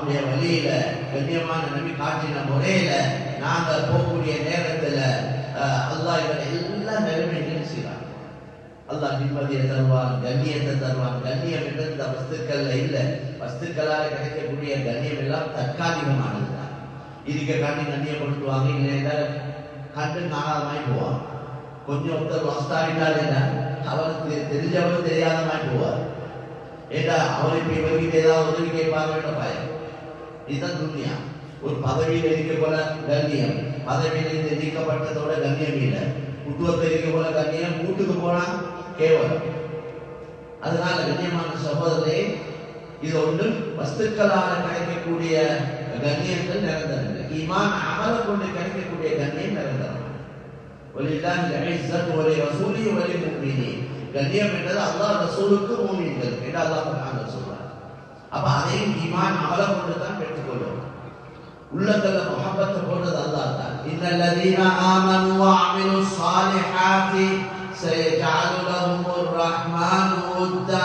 அல்லாஹ்வுடைய வழியில கண்ணியமான நபி காட்டின முறையில நாங்க போகக்கூடிய நேரத்துல அல்லாஹ் இவரை எல்லா நிலைமைகளையும் செய்வார். அல்லாஹ் நிம்மதியை தருவான், கண்ணியத்தை தருவான். கண்ணியம் என்பது இந்த வஸ்துக்கள்ல இல்லை. வஸ்துக்களால் கிடைக்கக்கூடிய கண்ணியம் எல்லாம் தற்காலிகமானதுதான். இதுக்கு காட்டி கண்ணியப்படுத்துவாங்க, இல்லை கண்டு காணாதமாய் போவான். கொஞ்சம் ஒருத்தர் வஸ்தாடினார் என்ன அவருக்கு தெரிஞ்சவரும் தெரியாதமாய் போவார். ஏன்னா அவருக்கு இவருக்கு ஏதாவது உதவி கேட்பாங்க பயம். இதுதான் துன்யா. ஒரு பதவியில் இருக்க போல கண்ணியம், பதவியில் நீக்கப்பட்டதோட கண்ணியம் இல்லை. குடும்பத்தில் இருக்க போல கண்ணியம், கூட்டுக்கு போனா கேவலம். அதனால கண்ணியமான சகோதரே, இது ஒன்று வஸ்துக்களால் கிடைக்கக்கூடிய கண்ணியங்கள் நிரந்தரம். ஈமான் அமலை கொண்டு கிடைக்கக்கூடிய கண்ணியம் நிரந்தரம். கண்ணியம் என்றது அல்லாஹ் ரசூலுக்கு மூமின்கள் என்று அல்லாஹ் குர்ஆன்ல சொல்றார். அப்ப அதையும் ஈமான் அமலை கொண்டு தான் பெற்றுக்கொள்ளும். உள்ளத்துல முஹப்பத்தை போடுறது அல்லாஹ் தான். இன்னல்லதீன ஆமனு வ அமிலுஸ் ஸாலிஹாத்தி சயஜஅலு லஹுமுர் ரஹ்மானு உத்தா.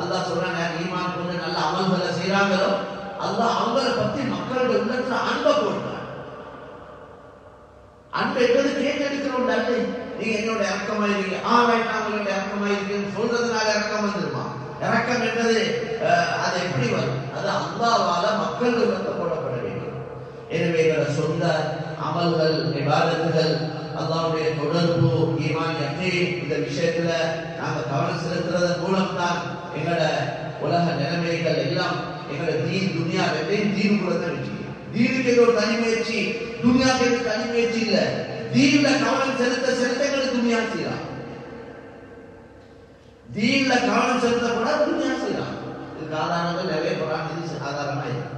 அல்லாஹ் சொல்றாங்க, ஈமான் கொண்டு நல்ல அமல்களை செய்றாங்களோ அல்லாஹ் அவங்கள பத்தி மக்களுடைய உள்ளத்துல அன்பை போடுறார். அன்பு என்பது கேட்டெடுக்கிறோம். நீங்க என்னோட இறக்கமாயிருக்கீங்க, அவங்களோட இறக்கமாயிருக்கீங்கன்னு சொல்றதுனால இறக்கம் வந்துருமா? இறக்கம் என்பது அது எப்படி வரும்? அது அல்லாஹ்வால மக்கள் உள்ளத்துல போடப்பட வேண்டும். எனவே எங்களோட சொந்த அமல்கள், இபாதத்துகள், அல்லாஹ்வுடைய தொடர்பு, ஈமான், யகீன், இந்த விஷயத்துல நாங்க கவனம் செலுத்துறதன் மூலம் தான் எங்களோட உலக நிலைமைகள் எல்லாம் எங்களோட தீன் துனியா ரெண்டையும் தீனுக்குள்ள தான் வச்சுக்கணும். தீனுக்கு ஒரு தனி முயற்சி, துனியாவுக்கு தனி முயற்சி இல்ல. தீன்ல கவனம் செலுத்த செலுத்த எங்களுக்கு துனியா செய்யலாம். தீன்ல கவனம் செலுத்தக்கூடாது, துனியா செய்யலாம். இதுக்கு ஆதாரங்கள் நிறைய குர்ஆன் ஹதீஸ் ஆதாரமா இருக்கு.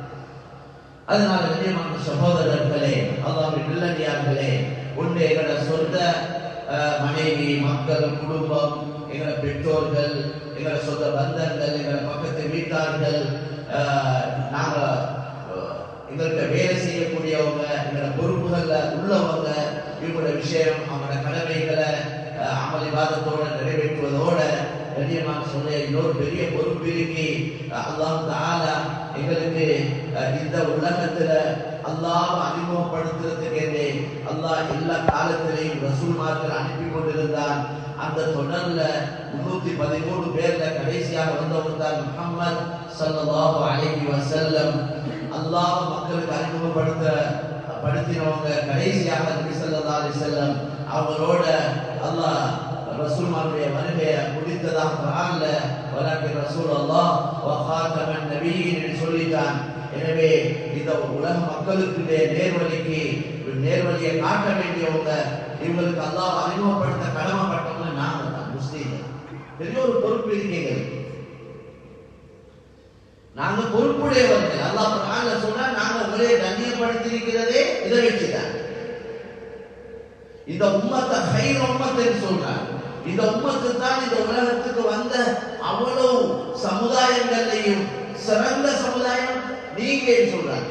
அதனால கண்ணியமான சகோதரர்களே, அல்லாஹ்வின் நல்லடியார்களே, ஒன்று எங்களோட சொந்த மனைவி, மக்கள், குடும்பம், எங்களோட பெற்றோர்கள், எங்களோட சொந்த பந்தங்கள், எங்களோட பக்கத்து வீட்டார்கள், நாங்க எங்கள்கிட்ட வேலை செய்யக்கூடியவங்க, எங்களோட பொறுப்புகள்ல உள்ளவங்க, இவங்களோட விஷயம், அவங்களோட கடமைகளை அமல் இபாதத்தோட நிறைவேற்றுவதோட கண்ணியமான சொல்ல இன்னொரு பெரிய பொறுப்பு இருக்கு. அல்லாஹ் தஆலா எங்களுக்கு இந்த உலகத்துல அல்லாஹ் அறிமுகப்படுத்துறதுக்கு அல்லாஹ் எல்லா காலத்திலையும் ரசூல்மார்கள் அனுப்பி கொண்டிருந்தான். அந்த தொடர்ல 313 பேர்ல கடைசியாக வந்தவர் தான் முஹம்மது ஸல்லல்லாஹு அலைஹி வஸல்லம். அல்லாஹ் மக்களுக்கு அறிமுகப்படுத்தினவங்க கடைசியாக நபி ஸல்லல்லாஹு அலைஹி வஸல்லம். அவங்களோட அல்லாஹ் ரசூல்மாருடைய வருகையை முடித்ததாக குர்ஆன்ல வலக்கின் ரசூலுல்லாஹ் வ காதமன் நபியின் சொல்லிட்டான். எனவே இந்த உலக மக்களுக்கு நேர்வழியை காட்ட வேண்டியவங்க, இவங்களுக்கு அல்லாஹ் அறிமுகப்படுத்த கடமைப்பட்டவங்க நாங்க தான் முஸ்லீம்கள். பெரிய ஒரு பொறுப்பு இருக்கீங்க. நாங்க பொறுப்புடையவர்கள். அல்லாஹ் குர்ஆன்ல சொன்னா நாங்க உங்களை கண்ணியப்படுத்தியிருக்கிறதே இதை வச்சுதான். இந்த உம்மத்தை ஹைர் உம்மத்துன்னு சொல்றாங்க. இந்த உம்மத்து தான் இந்த உலகத்துக்கு வந்த அவ்வளவு சமுதாயங்களையும் சிறந்த சமுதாயம் நீங்க சொல்றாங்க.